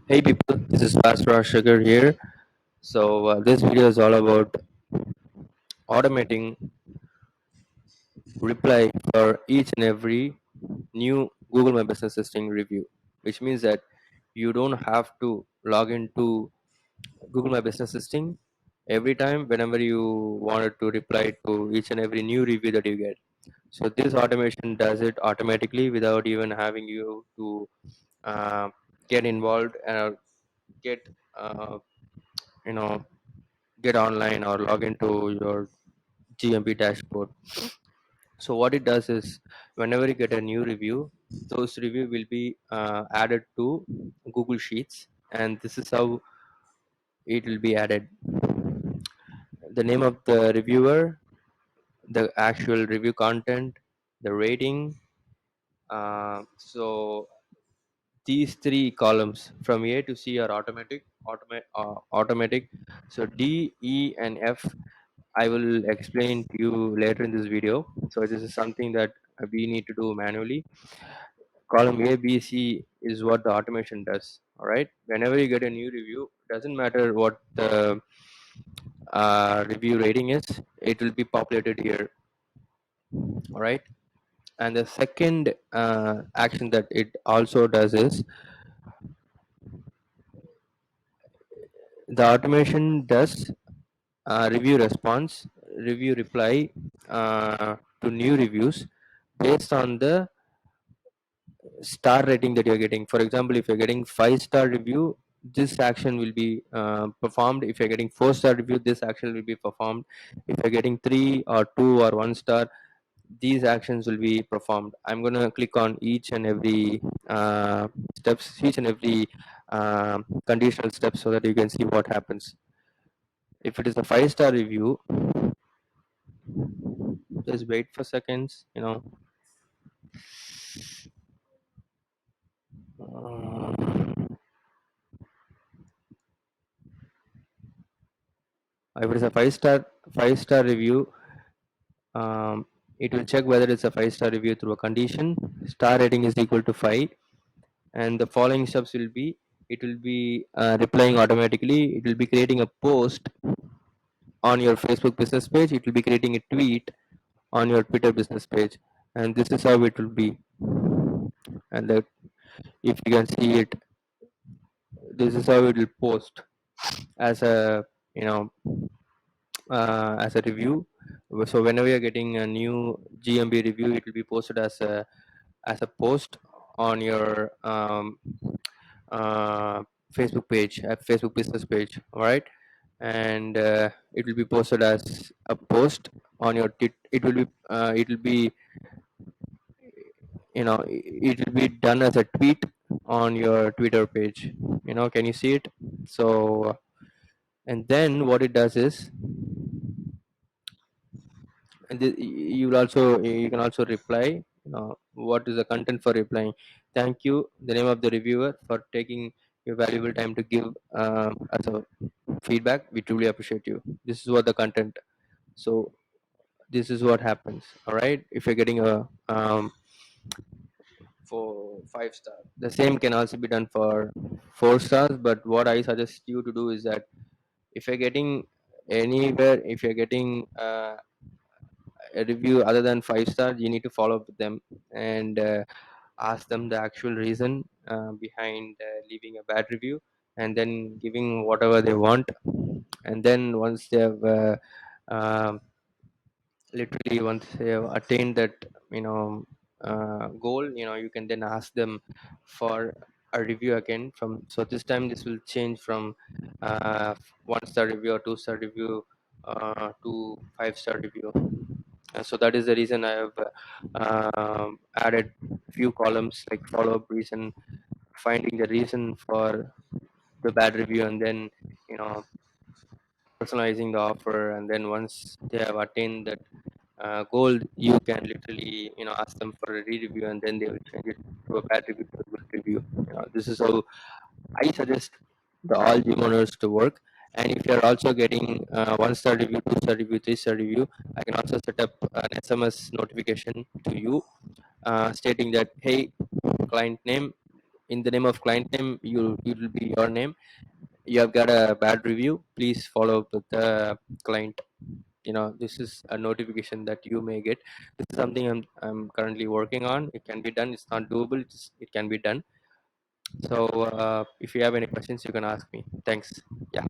Hey people, this is Fast Sugar here. This video is all about automating reply for each and every new Google My Business listing review, which means that you don't have to log into Google My Business listing every time whenever you wanted to reply to each and every new review that you get. So this automation does it automatically without even having you to uh, get involved and get uh, you know get online or log into your GMB dashboard. So what it does is whenever you get a new review, those review will be added to Google Sheets, and this is how it will be added. The name of the reviewer, the actual review content, the rating. So these three columns from A to C are automatic. So D, E, and F I will explain to you later in this video. So this is something that we need to do manually. Column A, B, C is what the automation does. All right. Whenever you get a new review, doesn't matter what the review rating is, it will be populated here. All right. And the second action that it also does is the automation does review response, review reply to new reviews based on the star rating that you're getting. For example, if you're getting 5-star review, this action will be performed. If you're getting 4-star review, this action will be performed. If you're getting 3 or 2 or 1 star, these actions will be performed. I'm going to click on each and every steps, each and every conditional steps so that you can see what happens. If it is a 5-star review, just wait for seconds. Uh, if it is a five star review, it will check whether it's a 5-star review through a condition. Star rating is equal to 5, and the following steps will be it will be replying automatically. It will be creating a post on your Facebook business page. It will be creating a tweet on your Twitter business page, and this is how it will be. And if you can see it, this is how it will post as a you know as a review. So whenever you're getting a new GMB review, it will be posted as a post on your uh, Facebook page, Facebook business page. All right, and it will be posted as a post on your. It will be it will be done as a tweet on your Twitter page. Can you see it? So and then what it does is and you can also reply. What is the content for replying? Thank you, the name of the reviewer, for taking your valuable time to give us a feedback. We truly appreciate you. This is what the content. So this is what happens. All right, if you're getting a for 5 star, the same can also be done for 4 stars. But what I suggest you to do is that if you're getting anywhere, if you're getting a review other than 5 stars, you need to follow up with them and ask them the actual reason behind leaving a bad review, and then giving whatever they want. And then once they have um, literally once they have attained that goal, you can then ask them for a review again. From so this time this will change from 1-star review or 2-star review to 5-star review. So that is the reason I have added few columns like follow up reason, finding the reason for the bad review, and then you know personalizing the offer. And then once they have attained that goal, you can literally ask them for a re-review, and then they will change it to a bad review to a good review. This is how I suggest the all gym owners to work. And if you're also getting 1-star review, 2-star review, 3-star review, I can also set up an SMS notification to you stating that, hey, client name, in the name of client name, it will be your name. You have got a bad review, please follow up with the client. This is a notification that you may get. This is something I'm currently working on. It can be done. It's not doable, it can be done. So if you have any questions, you can ask me. Thanks. Yeah.